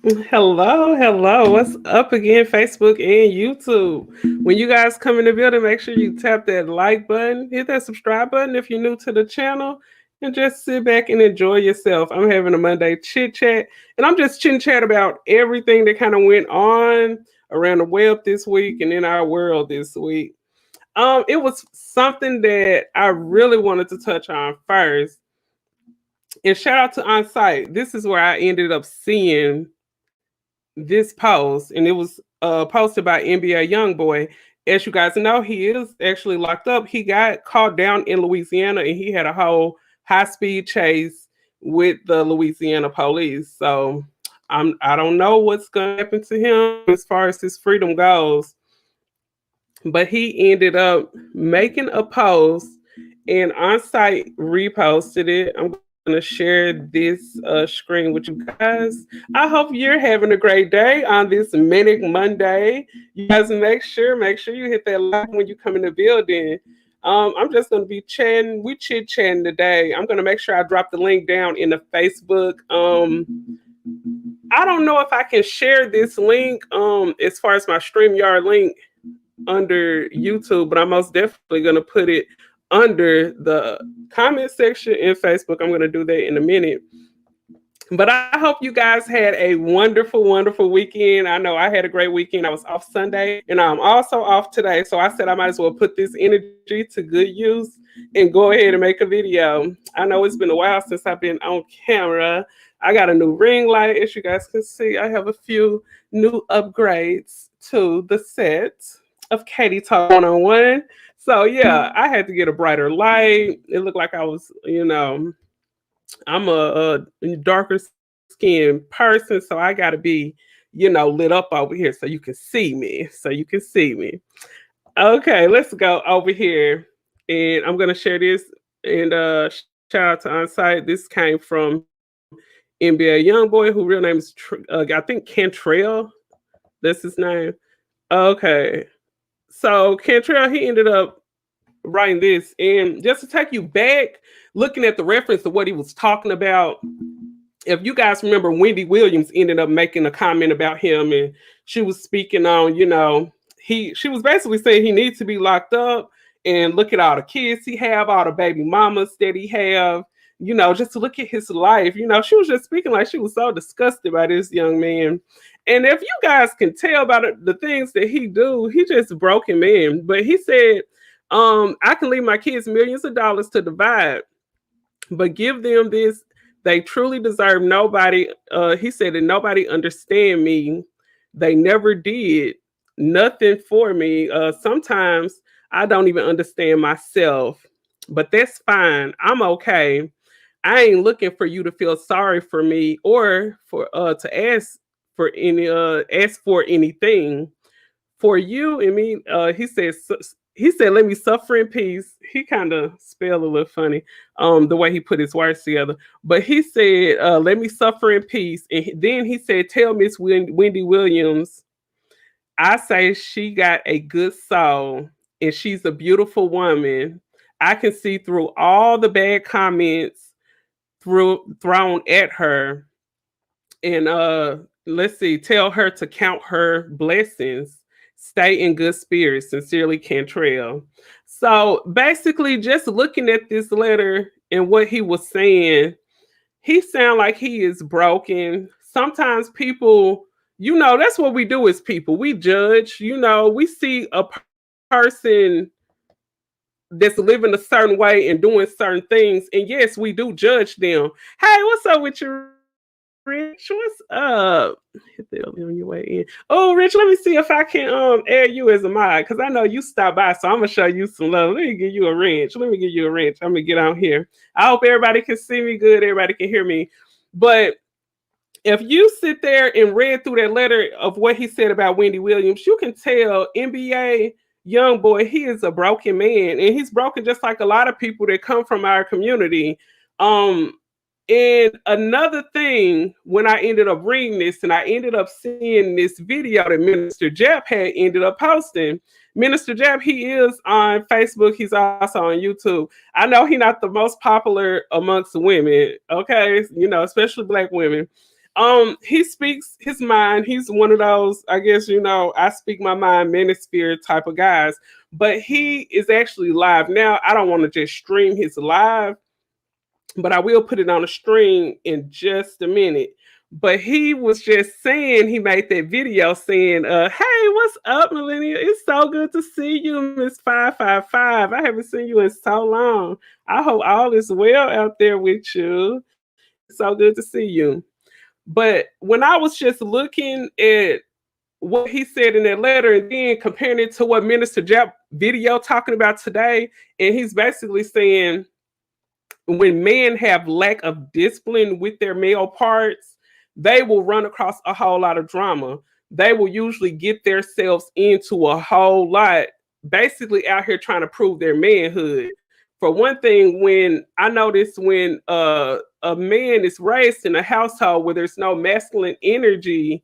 Hello, hello. What's up again, Facebook and YouTube? When you guys come in the building, make sure you tap that like button, hit that subscribe button if you're new to the channel, and just sit back and enjoy yourself. I'm having a Monday chit chat, and I'm just chit chat about everything that kind of went on around the web this week and in our world this week. It was something that I really wanted to touch on first. And shout out to On Site. This is where I ended up seeing this post, and it was posted by NBA YoungBoy. As you guys know, he is actually locked up. He got caught down in Louisiana, and he had a whole high speed chase with the Louisiana police. So I don't know what's gonna happen to him as far as his freedom goes, but he ended up making a post, and On Site reposted it. I'm going to share this screen with you guys. I hope you're having a great day on this Manic Monday. You guys make sure you hit that like when you come in the building. I'm just going to be chatting. We chit chatting today. I'm going to make sure I drop the link down in the Facebook. I don't know if I can share this link as far as my StreamYard link under YouTube, but I'm most definitely going to put it under the comment section in Facebook. I'm going to do that in a minute. But I hope you guys had a wonderful, wonderful weekend. I know I had a great weekend. I was off Sunday and I'm also off today. So I said I might as well put this energy to good use and go ahead and make a video. I know it's been a while since I've been on camera. I got a new ring light. As you guys can see, I have a few new upgrades to the set of Katie Talk 101. So yeah, I had to get a brighter light. It looked like I was, I'm a darker skinned person, so I gotta be, lit up over here so you can see me. So you can see me. Okay, let's go over here. And I'm gonna share this and shout out to OnSite. This came from NBA YoungBoy, who real name is I think Cantrell. That's his name. Okay. So Cantrell, he ended up writing this, and just to take you back, looking at the reference to what he was talking about. If you guys remember, Wendy Williams ended up making a comment about him, and she was speaking on, she was basically saying he needs to be locked up, and look at all the kids he have, all the baby mamas that he have. Just to look at his life. She was just speaking like she was so disgusted by this young man. And if you guys can tell by the things that he do, he just a broken man. But he said, I can leave my kids millions of dollars to divide, but give them this. They truly deserve nobody. He said that nobody understand me. They never did nothing for me. Sometimes I don't even understand myself, but that's fine. I'm okay. I ain't looking for you to feel sorry for me or for to ask for anything for you and me. He said, let me suffer in peace. He kind of spelled a little funny, the way he put his words together. But he said, let me suffer in peace. And then he said, tell Miss Wendy Williams, I say she got a good soul and she's a beautiful woman. I can see through all the bad comments thrown at her. And let's see, tell her to count her blessings. Stay in good spirits. Sincerely, Cantrell. So basically, just looking at this letter and what he was saying, he sound like he is broken. Sometimes people, that's what we do as people. We judge. We see a person that's living a certain way and doing certain things, and yes, we do judge them. Hey, what's up with you, Rich? What's up? Hit that on your way in. Oh, Rich, let me see if I can add you as a mod, because I know you stopped by, so I'm gonna show you some love. Let me give you a wrench. Let me give you a wrench. I'm gonna get on here. I hope everybody can see me good. Everybody can hear me. But if you sit there and read through that letter of what he said about Wendy Williams, you can tell NBA YoungBoy, he is a broken man, and he's broken just like a lot of people that come from our community. And another thing, when I ended up reading this and I ended up seeing this video that Minister Jap had ended up posting. Minister Jap, he is on Facebook. He's also on YouTube. I know he's not the most popular amongst women, okay? Especially Black women. He speaks his mind. He's one of those, I guess, I speak my mind, manosphere type of guys. But he is actually live now. I don't want to just stream his live, but I will put it on a stream in just a minute. But he was just saying, he made that video saying, hey, what's up, Millennial? It's so good to see you, Miss 555. I haven't seen you in so long. I hope all is well out there with you. So good to see you. But when I was just looking at what he said in that letter and then comparing it to what Minister Jap video talking about today, and he's basically saying when men have lack of discipline with their male parts, they will run across a whole lot of drama. They will usually get themselves into a whole lot, basically out here trying to prove their manhood. For one thing, when I notice when a man is raised in a household where there's no masculine energy,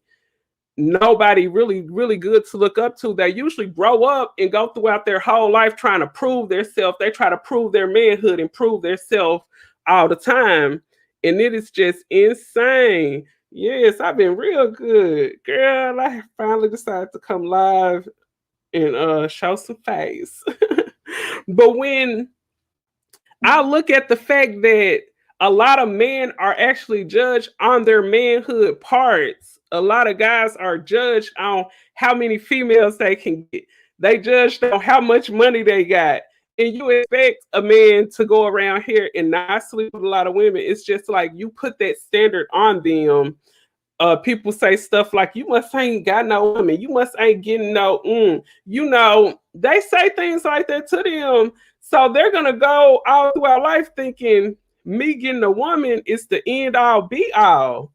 nobody really good to look up to. They usually grow up and go throughout their whole life trying to prove themselves. They try to prove their manhood and prove themselves all the time. And it is just insane. Yes, I've been real good. Girl, I finally decided to come live and show some face. But when I look at the fact that a lot of men are actually judged on their manhood parts. A lot of guys are judged on how many females they can get. They judged on how much money they got. And you expect a man to go around here and not sleep with a lot of women. It's just like you put that standard on them. People say stuff like, you must ain't got no woman. You must ain't getting no, they say things like that to them. So they're going to go all throughout life thinking me getting a woman is the end all be all.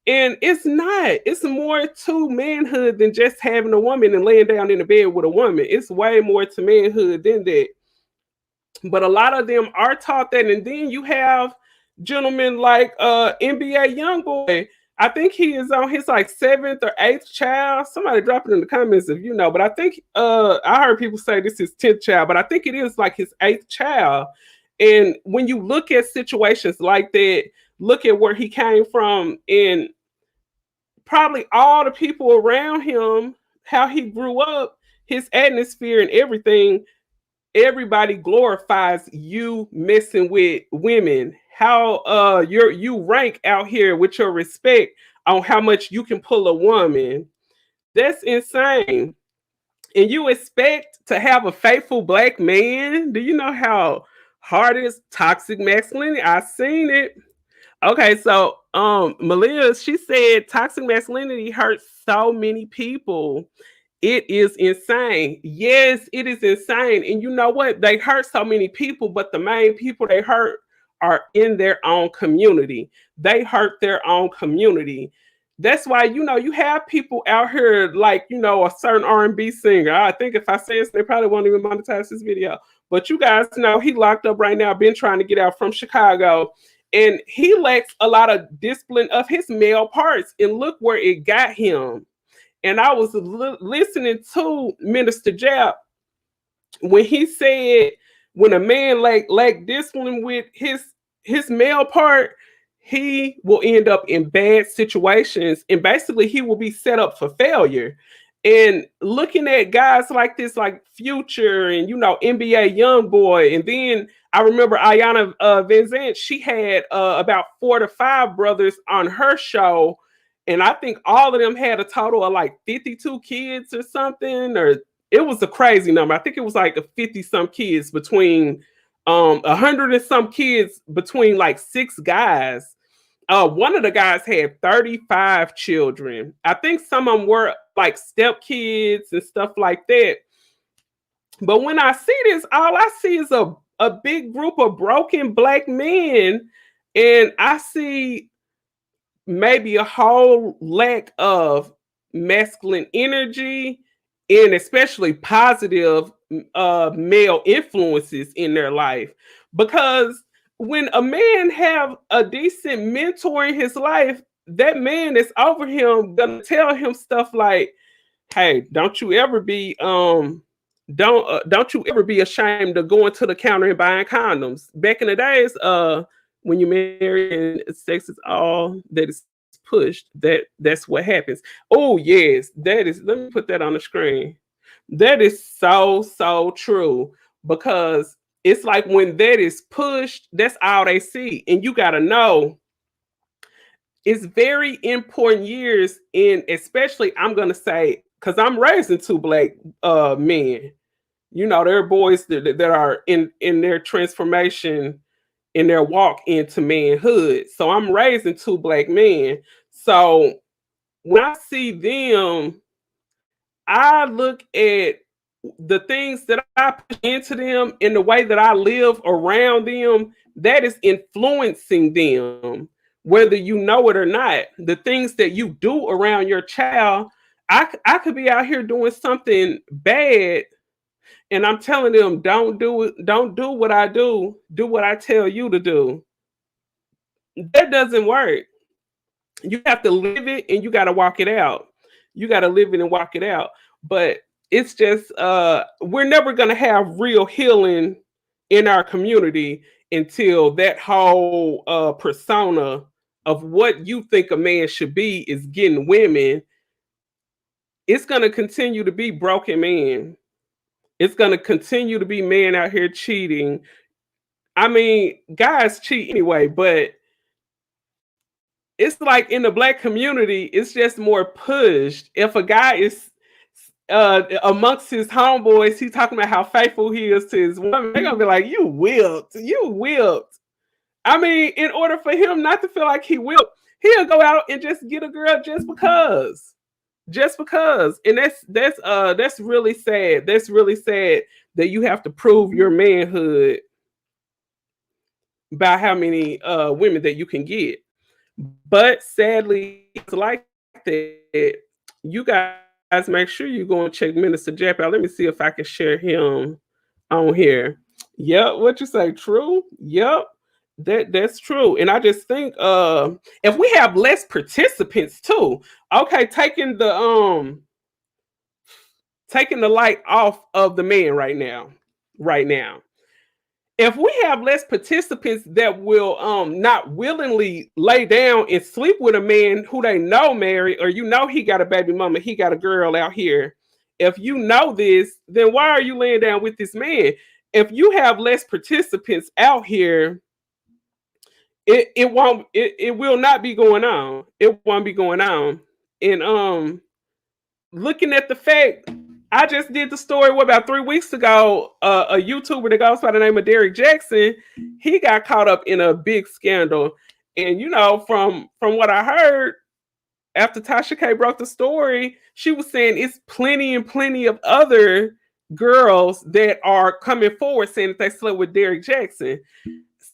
And it's not. It's more to manhood than just having a woman and laying down in the bed with a woman. It's way more to manhood than that. But a lot of them are taught that. And then you have gentlemen like NBA Youngboy. I think he is on his like 7th or 8th child. Somebody drop it in the comments if you know. But I think I heard people say this is 10th child, but I think it is like his 8th child. And when you look at situations like that, look at where he came from and probably all the people around him, how he grew up, his atmosphere and everything, everybody glorifies you messing with women. How you rank out here with your respect on how much you can pull a woman. That's insane. And you expect to have a faithful black man? Do you know how hard it is? Toxic masculinity. I've seen it. Okay, so Malia, she said toxic masculinity hurts so many people. It is insane. Yes, it is insane. And you know what? They hurt so many people, but the main people they hurt are in their own community. They hurt their own community. That's why, you have people out here like, a certain R&B singer. I think if I say this, they probably won't even monetize this video. But you guys know he locked up right now, been trying to get out from Chicago. And he lacks a lot of discipline of his male parts. And look where it got him. And I was listening to Minister Jap when he said when a man lack discipline with his male part, he will end up in bad situations. And basically, he will be set up for failure. And looking at guys like this, like Future and, NBA Youngboy. And then I remember Ayana Van Zandt, she had about 4 to 5 brothers on her show. And I think all of them had a total of like 52 kids or something, or it was a crazy number. I think it was like a 50 some kids between 100 and some kids between like 6 guys. One of the guys had 35 children. I think some of them were like step kids and stuff like that. But when I see this, all I see is a big group of broken black men. And I see maybe a whole lack of masculine energy and especially positive male influences in their life. Because when a man have a decent mentor in his life, that man is over him gonna tell him stuff like, hey, don't you ever be don't you ever be ashamed of going to the counter and buying condoms. Back in the days, when you marry and sex is all that is pushed, that's what happens. Oh yes, that is, let me put that on the screen. That is so true, because it's like when that is pushed, that's all they see. And you got to know, it's very important years in, especially, I'm going to say, because I'm raising two black men. You know, they're boys that are in their transformation, in their walk into manhood. So I'm raising two black men. So when I see them, I look at the things that I put into them and the way that I live around them, that is influencing them, whether you know it or not. The things that you do around your child, I could be out here doing something bad, and I'm telling them, don't do it, don't do what I do what I tell you to do. That doesn't work. You have to live it and you got to walk it out. You got to live it and walk it out. But it's just we're never going to have real healing in our community until that whole persona of what you think a man should be is getting women. It's going to continue to be broken men. It's going to continue to be men out here cheating. I mean, guys cheat anyway, but it's like in the black community, it's just more pushed. If a guy is amongst his homeboys, he's talking about how faithful he is to his woman, they're gonna be like, "You whipped, you whipped." I mean, in order for him not to feel like he whipped, he'll go out and just get a girl just because. And that's really sad. That's really sad that you have to prove your manhood by how many women that you can get. But sadly, it's like that. You guys make sure you go and check Minister Jeff out. Let me see if I can share him on here. Yep, what you say? True. Yep, that's true. And I just think if we have less participants too, okay, taking the light off of the man right now. Right now, if we have less participants that will not willingly lay down and sleep with a man who they know married, or you know he got a baby mama, he got a girl out here. If you know this, then why are you laying down with this man? If you have less participants out here, it will not be going on. It won't be going on. And looking at the fact, I just did the story about 3 weeks ago. A YouTuber that goes by the name of Derek Jackson, he got caught up in a big scandal. And you know, from what I heard, after Tasha K broke the story, she was saying it's plenty and plenty of other girls that are coming forward saying that they slept with Derek Jackson.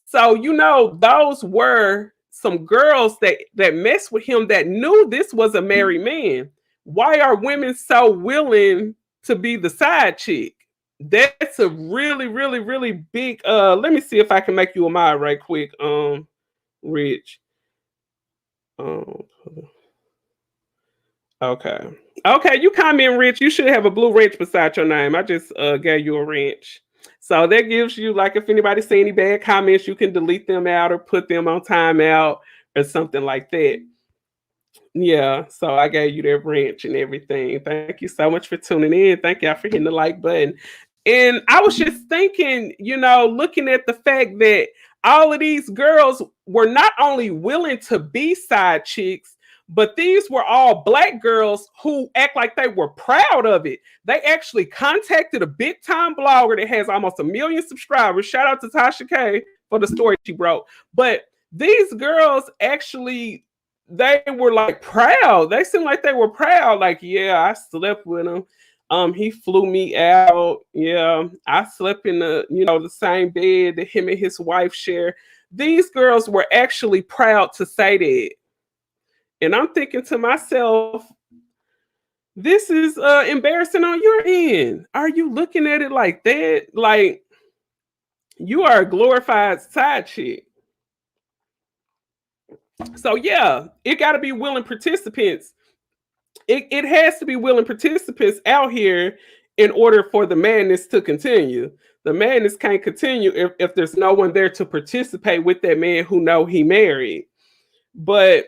So you know, those were some girls that messed with him that knew this was a married man. Why are women so willing to be the side chick? That's a really big let me see if I can make you a mod right quick, Rich. Um okay. Okay, you comment Rich. You should have a blue wrench beside your name. I just gave you a wrench. So that gives you, like, if anybody say any bad comments, you can delete them out or put them on timeout or something like that. Yeah, so I gave you that wrench and everything. Thank you so much for tuning in. Thank y'all for hitting the like button. And I was just thinking, you know, looking at the fact that all of these girls were not only willing to be side chicks, but these were all black girls who act like they were proud of it. They actually contacted a big time blogger that has almost 1 million subscribers. Shout out to Tasha K for the story she broke. But these girls actually, they were like proud. They seemed like they were proud. Like, yeah, I slept with him. He flew me out. Yeah, I slept in the same bed that him and his wife share. These girls were actually proud to say that. And I'm thinking to myself, this is embarrassing on your end. Are you looking at it like that? Like, you are a glorified side chick. So yeah, it got to be willing participants. It has to be willing participants out here in order for the madness to continue. The madness can't continue if there's no one there to participate with that man who know he married. But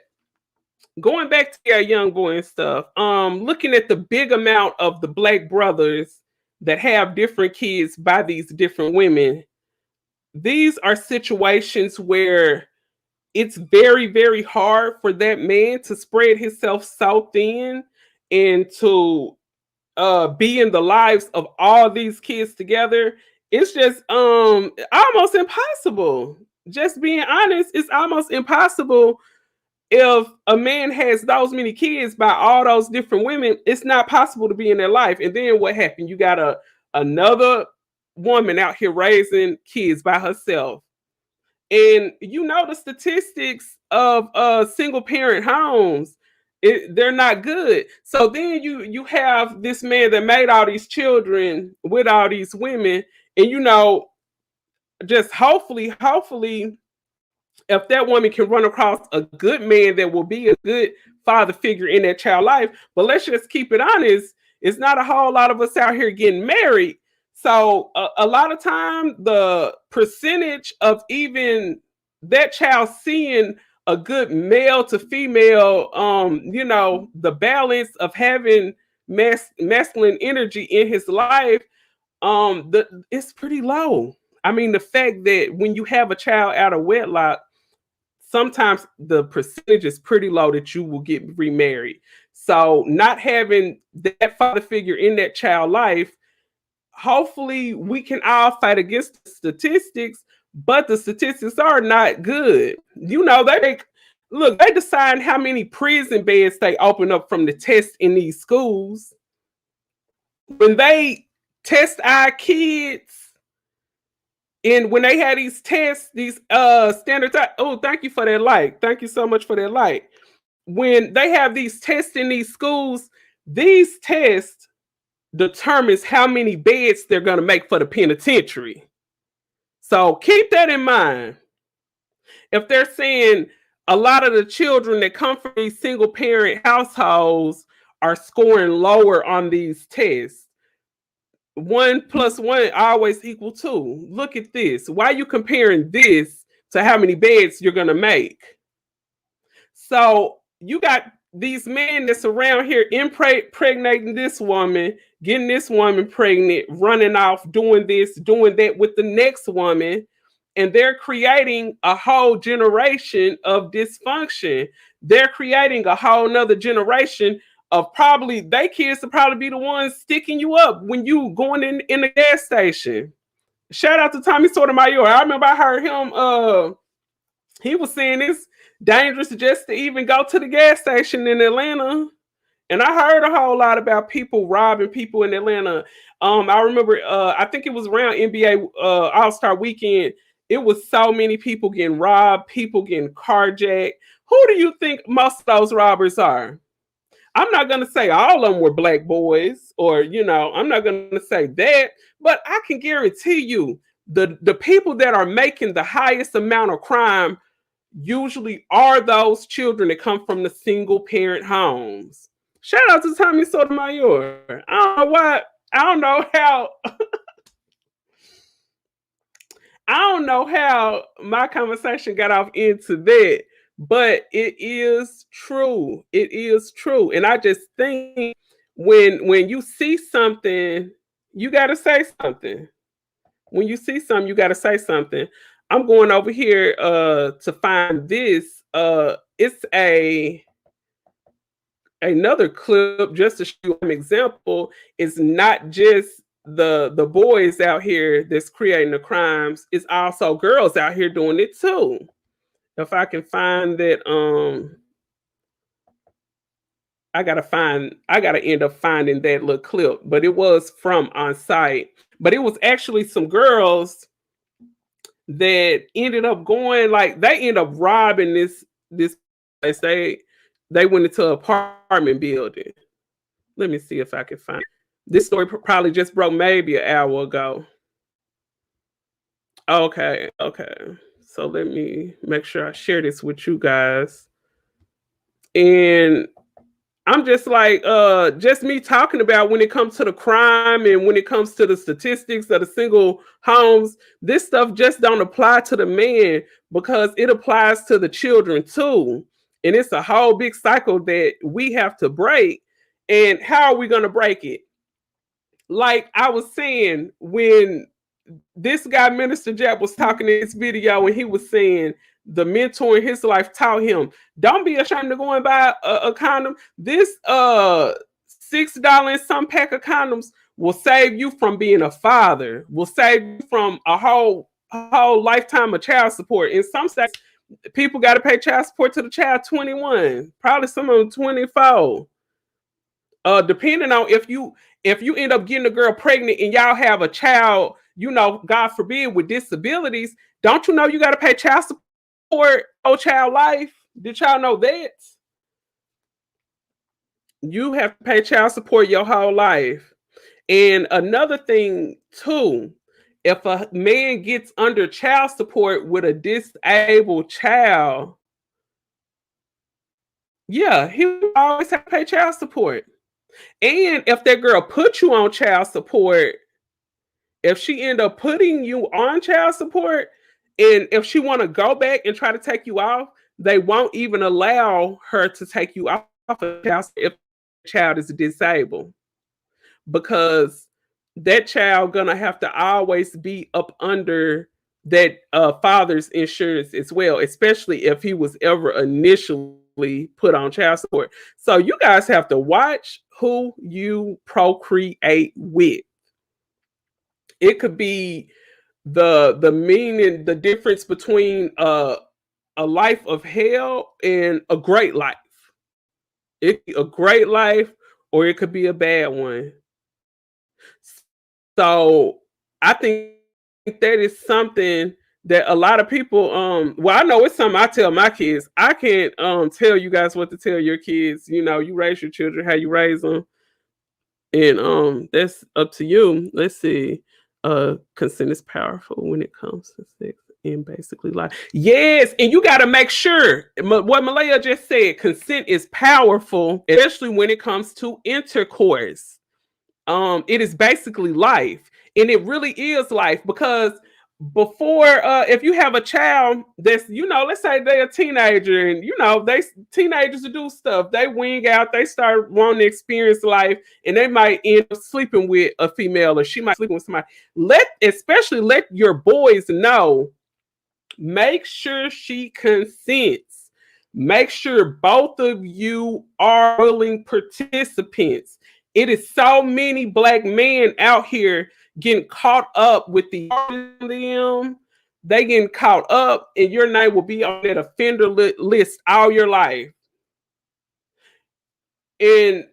going back to your young boy and stuff, looking at the big amount of the black brothers that have different kids by these different women, these are situations where it's very, very hard for that man to spread himself so thin and to be in the lives of all these kids together. It's just almost impossible. Just being honest, it's almost impossible. If a man has those many kids by all those different women, it's not possible to be in their life. And then what happened? You got another woman out here raising kids by herself. And you know the statistics of single parent homes, they're not good. So then you have this man that made all these children with all these women, and just hopefully, if that woman can run across a good man that will be a good father figure in that child life. But let's just keep it honest, it's not a whole lot of us out here getting married. So a lot of time the percentage of even that child seeing a good male to female, the balance of having masculine energy in his life, it's pretty low. I mean, the fact that when you have a child out of wedlock, sometimes the percentage is pretty low that you will get remarried. So not having that father figure in that child life, hopefully we can all fight against the statistics, but the statistics are not good. They decide how many prison beds they open up from the tests in these schools. When they test our kids, and when they had these tests, these standard oh, thank you for that light. Thank you so much for that light. When they have these tests in these schools, these tests determines how many beds they're going to make for the penitentiary. So keep that in mind. If they're saying a lot of the children that come from these single parent households are scoring lower on these tests, 1 + 1 always equal 2. Look at this. Why are you comparing this to how many beds you're going to make? So you got these men that's around here impregnating this woman, getting this woman pregnant, running off, doing this, doing that with the next woman. And they're creating a whole generation of dysfunction. They're creating a whole nother generation of probably they kids to probably be the ones sticking you up when you going in the gas station. Shout out to Tommy Sotomayor. I remember I heard him. He was saying it's dangerous just to even go to the gas station in Atlanta. And I heard a whole lot about people robbing people in Atlanta. I remember, I think it was around NBA All-Star Weekend. It was so many people getting robbed, people getting carjacked. Who do you think most of those robbers are? I'm not going to say all of them were black boys, or, I'm not going to say that, but I can guarantee you the people that are making the highest amount of crime usually are those children that come from the single parent homes. Shout out to Tommy Sotomayor. I don't know why. I don't know how. I don't know how my conversation got off into that, but it is true. It is true. And I just think when you see something, you got to say something. When you see something, you got to say something. I'm going over here to find this. It's another clip just to show you an example. It's not just the boys out here that's creating the crimes, it's also girls out here doing it too. If I can find that, I gotta end up finding that little clip, but it was from On Site. But it was actually some girls that ended up going, like, they end up robbing this place. They went into an apartment building. Let me see if I can find it. This story probably just broke maybe an hour ago. Okay. So let me make sure I share this with you guys. And I'm just like, just me talking about when it comes to the crime and when it comes to the statistics of the single homes, this stuff just don't apply to the man because it applies to the children too. And it's a whole big cycle that we have to break. And how are we going to break it? Like I was saying, when this guy, Minister Jap, was talking in this video, and he was saying the mentor in his life taught him, don't be ashamed to go and buy a condom. This $6 and some pack of condoms will save you from being a father, will save you from a whole lifetime of child support. In some states, people got to pay child support to the child 21, probably some of them 24. Depending on if you end up getting a girl pregnant and y'all have a child, God forbid, with disabilities, don't you know you got to pay child support on child life? Did y'all know that? You have to pay child support your whole life. And another thing too, if a man gets under child support with a disabled child, yeah, he will always have to pay child support. And if that girl put you on child support, if she end up putting you on child support, and if she want to go back and try to take you off, they won't even allow her to take you off of child support if the child is disabled, because that child gonna have to always be up under that father's insurance as well, especially if he was ever initially put on child support. So you guys have to watch who you procreate with. It could be the meaning, the difference between a life of hell and a great life. It could be a great life, or it could be a bad one. So I think that is something that a lot of people, well, I know it's something I tell my kids. I can't tell you guys what to tell your kids. You raise your children how you raise them, and that's up to you. Let's see. Consent is powerful when it comes to sex and basically life. Yes, and you got to make sure what Malaya just said. Consent is powerful, especially when it comes to intercourse. It is basically life, and it really is life, because before, if you have a child that's, let's say they're a teenager, and they teenagers do stuff, they wing out, they start wanting to experience life, and they might end up sleeping with a female, or she might sleep with somebody. Especially let your boys know, make sure she consents, make sure both of you are willing participants. It is so many black men out here getting caught up with them. They getting caught up, and your name will be on that offender list all your life. And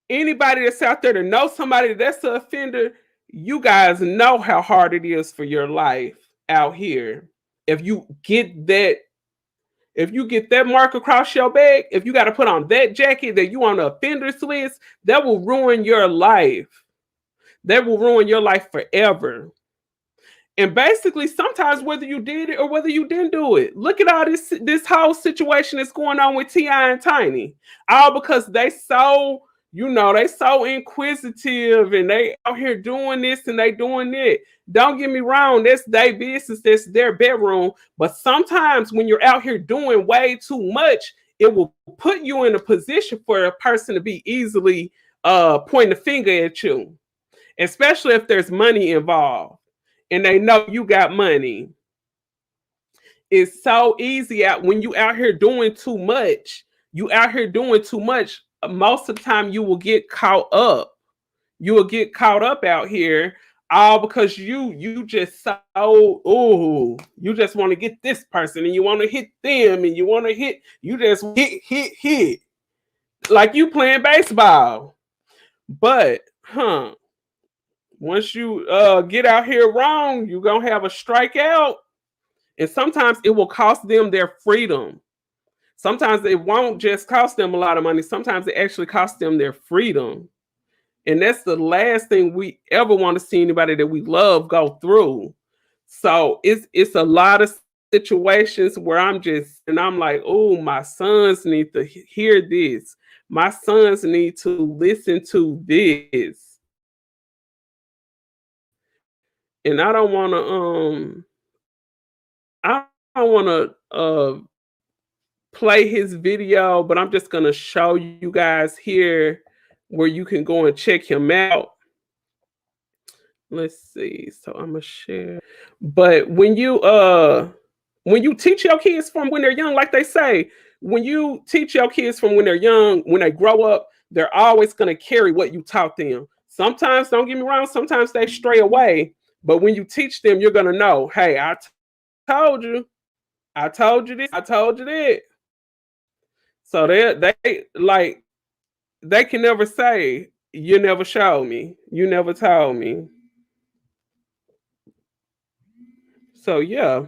anybody that's out there to know somebody that's an offender, you guys know how hard it is for your life out here. If you get that mark across your back, if you got to put on that jacket that you on the offenders list, that will ruin your life. That will ruin your life forever. And basically, sometimes whether you did it or whether you didn't do it, look at all this whole situation that's going on with T.I. and Tiny, all because they so inquisitive, and they out here doing this and they doing that. Don't get me wrong, that's their business, that's their bedroom. But sometimes when you're out here doing way too much, it will put you in a position for a person to be easily pointing a finger at you, especially if there's money involved and they know you got money. It's so easy when you out here doing too much. Most of the time you will get caught up. You will get caught up out here, all because you just you just want to get this person, and you want to hit them, and you just hit like you playing baseball. But once you get out here wrong, you're gonna have a strikeout, and sometimes it will cost them their freedom. Sometimes it won't just cost them a lot of money. Sometimes it actually costs them their freedom. And that's the last thing we ever want to see anybody that we love go through. So it's a lot of situations where I'm like, oh, my sons need to hear this. My sons need to listen to this. And I don't want to play his video, but I'm just gonna show you guys here where you can go and check him out. Let's see. So I'm gonna share. But when you teach your kids from when they're young, like they say, when you teach your kids from when they're young, when they grow up, they're always gonna carry what you taught them. Sometimes, don't get me wrong, sometimes they stray away, but when you teach them, you're gonna know, hey, told you, I told you this, I told you that. So they like they can never say, you never showed me, you never told me. So yeah,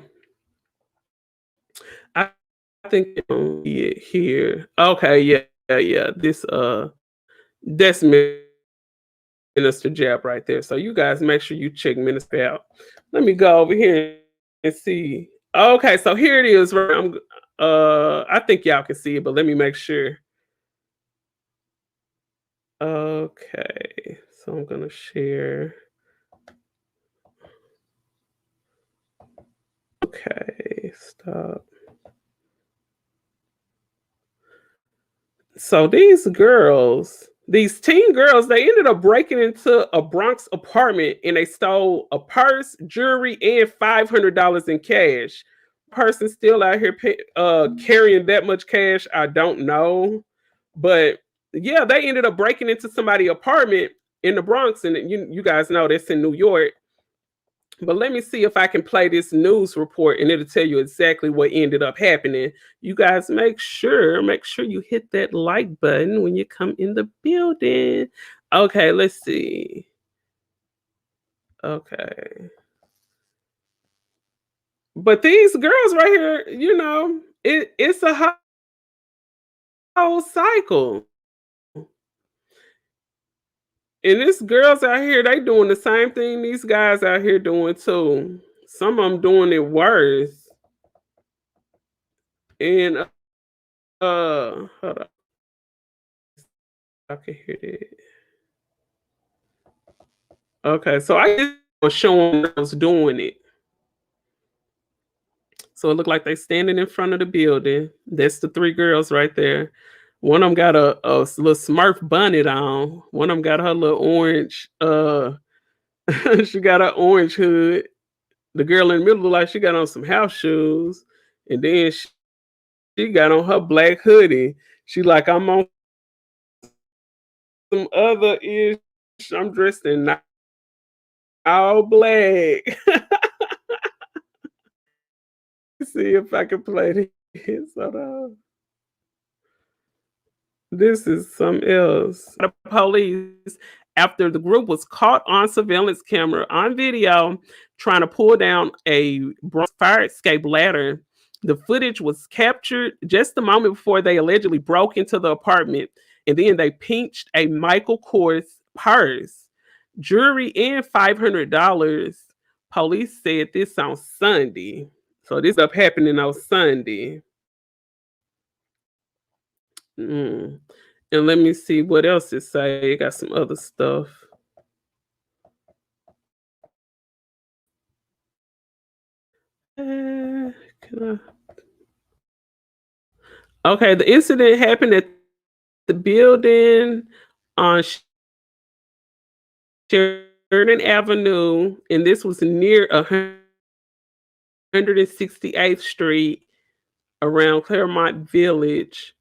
I think it here. Okay, yeah, yeah, yeah. This that's Minister Jab right there. So you guys make sure you check Minister out. Let me go over here and see. Okay, so here it is. Right, I think y'all can see it, but let me make sure. Okay, so I'm gonna share. Okay, stop. So these teen girls, they ended up breaking into a Bronx apartment and they stole a purse, jewelry, and $500 in cash. Person still out here carrying that much cash, I don't know, but yeah, they ended up breaking into somebody's apartment in the Bronx, and you guys know that's in New York. But let me see if I can play this news report and it'll tell you exactly what ended up happening. You guys make sure you hit that like button when you come in the building. Okay, let's see. Okay. But these girls right here, it's a whole cycle. And these girls out here, they doing the same thing these guys out here doing too. Some of them doing it worse. And hold on. I can hear it. Okay, so I was showing girls doing it. So it looked like they standing in front of the building. That's the three girls right there. One of them got a little Smurf bonnet on. One of them got her little orange. She got her orange hood. The girl in the middle look like she got on some house shoes, and then she got on her black hoodie. She like I'm on some other ish. I'm dressed in all black. See if I can play this. Hold on. This is something else. The police, after the group was caught on surveillance camera on video trying to pull down a fire escape ladder. The footage was captured just a moment before they allegedly broke into the apartment, and then they pinched a Michael Kors purse, jewelry, and $500. Police said this on Sunday. So this up happening on Sunday. Mm. And let me see what else it say. It got some other stuff. Okay, the incident happened at the building on Sheridan Avenue, and this was near 168th Street around Claremont Village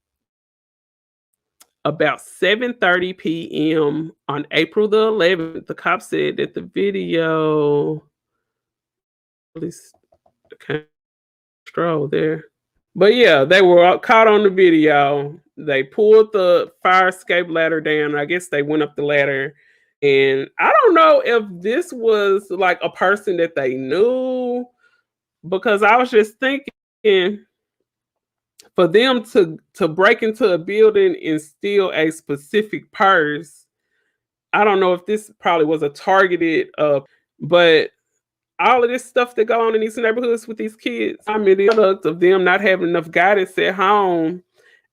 about 7:30 p.m. on April the 11th. The cop said that the video okay, stroll there. But yeah, they were caught on the video. They pulled the fire escape ladder down. I guess they went up the ladder. And I don't know if this was like a person that they knew, because I was just thinking for them to break into a building and steal a specific purse. I don't know if this probably was a targeted but all of this stuff that go on in these neighborhoods with these kids, I mean, the product of them not having enough guidance at home.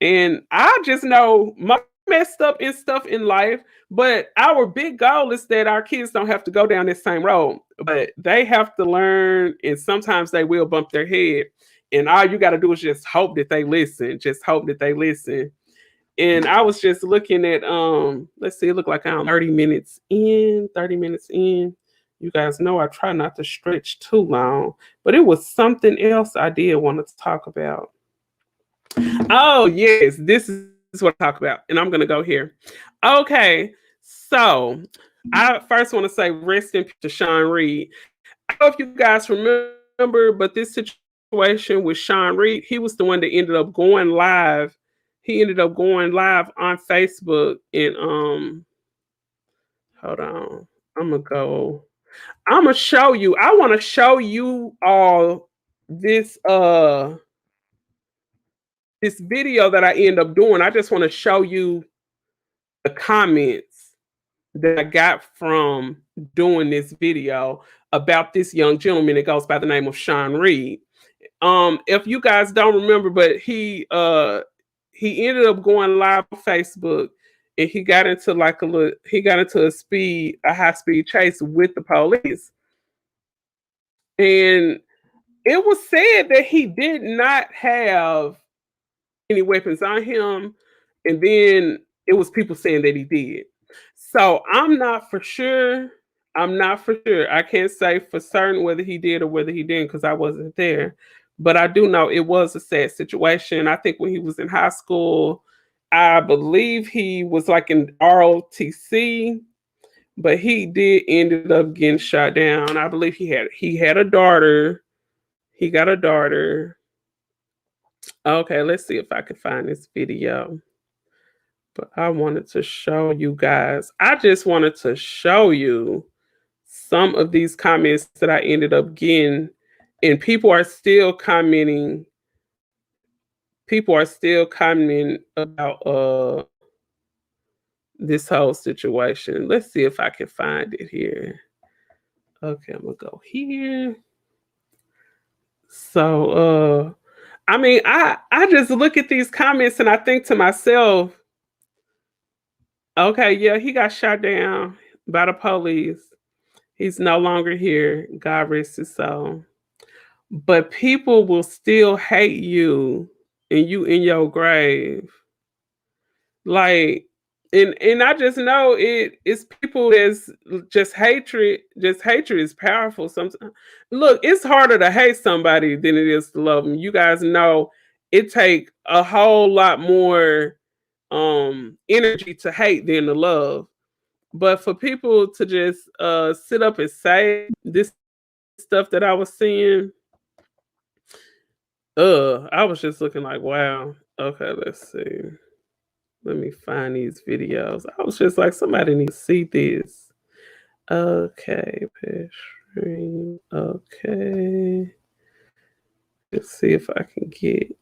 And I just know my messed up and stuff in life, but our big goal is that our kids don't have to go down this same road, but they have to learn, and sometimes they will bump their head. and all you got to do is just hope that they listen. Just hope that they listen. And I was just looking at let's see, it looked like I'm 30 minutes in, 30 minutes in. You guys know I try not to stretch too long, but it was something else I did want to talk about. Oh, yes, this is what I talk about, and I'm gonna go here. Okay, so I first want to say rest in peace to Sean Reed. I don't know if you guys remember, but this situation with Sean Reed, he was the one that ended up going live. He ended up going live on Facebook and hold on. I'm gonna go. I'm gonna show you. I want to show you all this this video that I end up doing. I just want to show you the comments that I got from doing this video about this young gentleman that goes by the name of Sean Reed. If you guys don't remember, but he ended up going live on Facebook and he got into like he got into a high speed chase with the police. And it was said that he did not have any weapons on him. And then it was people saying that he did. So I'm not for sure. I'm not for sure. I can't say for certain whether he did or whether he didn't because I wasn't there. But I do know it was a sad situation. I think when he was in high school, I believe he was like in ROTC, but he did ended up getting shot down. I believe he had a daughter. He got a daughter. Okay, let's see if I can find this video. But I wanted to show you guys. I just wanted to show you some of these comments that I ended up getting, and people are still commenting. People are still commenting about this whole situation. Let's see if I can find it here. Okay, I'm gonna go here. So I mean, I just look at these comments and I think to myself, okay, yeah, he got shot down by the police. He's no longer here. God rest his soul. But people will still hate you and you in your grave. Like, and I just know it's people that's just hatred is powerful sometimes. Look, it's harder to hate somebody than it is to love them. You guys know it take a whole lot more energy to hate than to love. But for people to just sit up and say this stuff that I was seeing, I was just looking like, wow. Okay, let's see. Let me find these videos. I was just like, somebody needs to see this. Okay, Pedestrian. Okay. Let's see if I can get.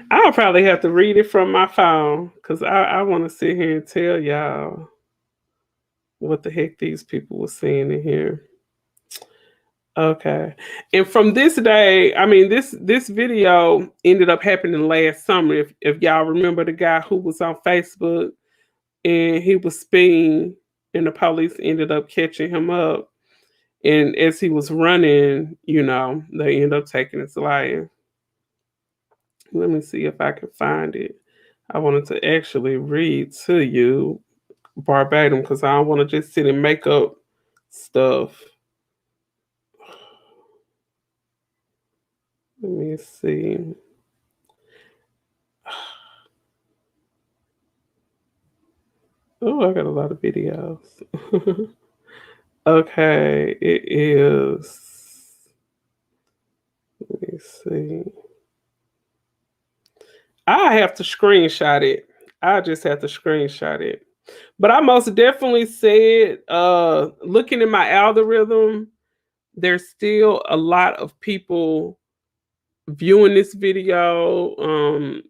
I'll probably have to read it from my phone because I want to sit here and tell y'all what the heck these people were saying in here. Okay. And from this day, I mean this video ended up happening last summer. If y'all remember the guy who was on Facebook and he was speeding and the police ended up catching him up. And as he was running, they ended up taking his life. Let me see if I can find it. I wanted to actually read to you verbatim because I don't want to just sit and make up stuff. Let me see. Oh, I got a lot of videos. Okay, it is. Let me see. I have to screenshot it. I just have to screenshot it. But I most definitely said, looking at my algorithm, there's still a lot of people viewing this video.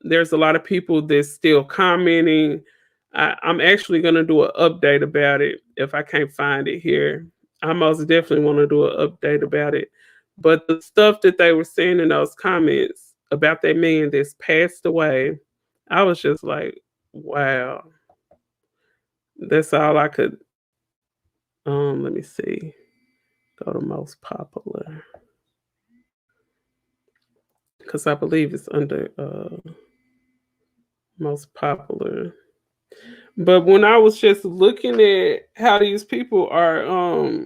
There's a lot of people that's still commenting. I'm actually going to do an update about it if I can't find it here. I most definitely want to do an update about it. But the stuff that they were saying in those comments about that man that's passed away, I was just like, wow. That's all I could. Let me see. Go to most popular. because I believe it's under most popular. But when I was just looking at how these people are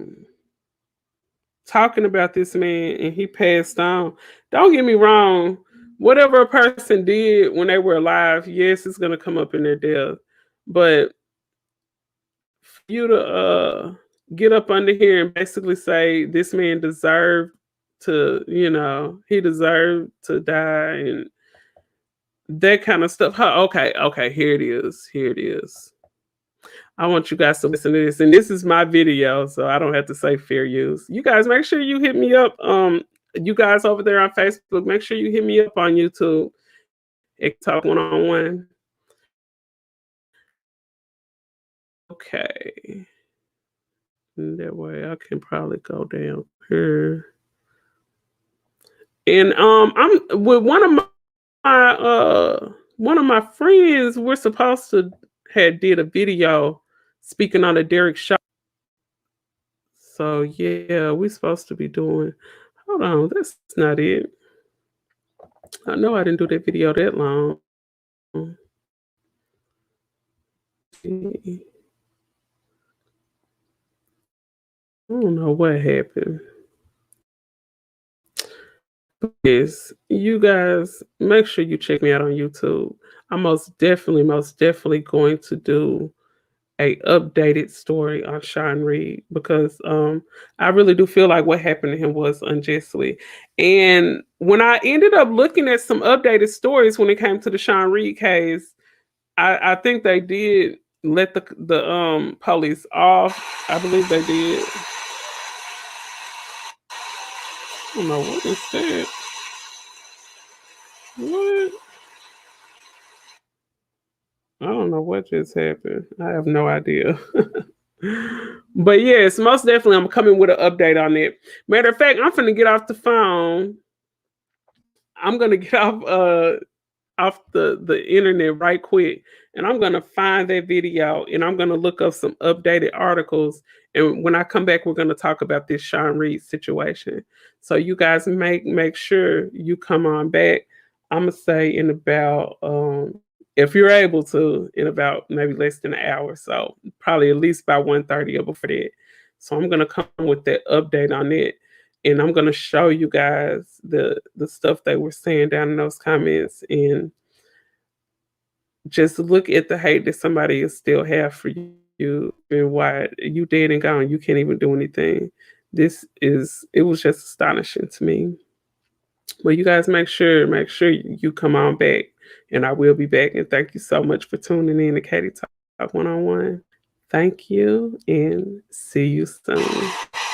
talking about this man and he passed on, don't get me wrong, whatever a person did when they were alive, yes, it's gonna come up in their death. But for you to get up under here and basically say this man deserved to, he deserved to die and that kind of stuff. Huh, okay, okay, here it is. Here it is. I want you guys to listen to this. And this is my video, so I don't have to say fair use. You guys make sure you hit me up. You guys over there on Facebook, make sure you hit me up on YouTube. It talk one-on-one. Okay. That way I can probably go down here. And I'm with one of my friends, we're supposed to had did a video speaking on the Derek Shaw. So yeah, we're supposed to be doing. Hold on, that's not it. I know I didn't do that video that long. I don't know what happened. Yes, you guys make sure you check me out on YouTube. I'm most definitely going to do a updated story on Sean Reed because I really do feel like what happened to him was unjustly. And when I ended up looking at some updated stories when it came to the Sean Reed case, I think they did let the police off. I believe they did. I don't know what is that. What? I don't know what just happened. I have no idea. But yes, most definitely I'm coming with an update on it. Matter of fact, I'm finna get off the phone. I'm gonna get off the internet right quick and I'm gonna find that video and I'm gonna look up some updated articles. And when I come back, we're gonna talk about this Sean Reed situation. So you guys make sure you come on back. I'm gonna say in about if you're able to, in about maybe less than an hour. So probably at least by 1:30 or before that. So I'm gonna come with that update on it and I'm gonna show you guys the stuff they were saying down in those comments and just look at the hate that somebody is still have for you and why you dead and gone. You can't even do anything. It was just astonishing to me. But you guys make sure you come on back and I will be back. And thank you so much for tuning in to Katie Talk One on One. Thank you and see you soon.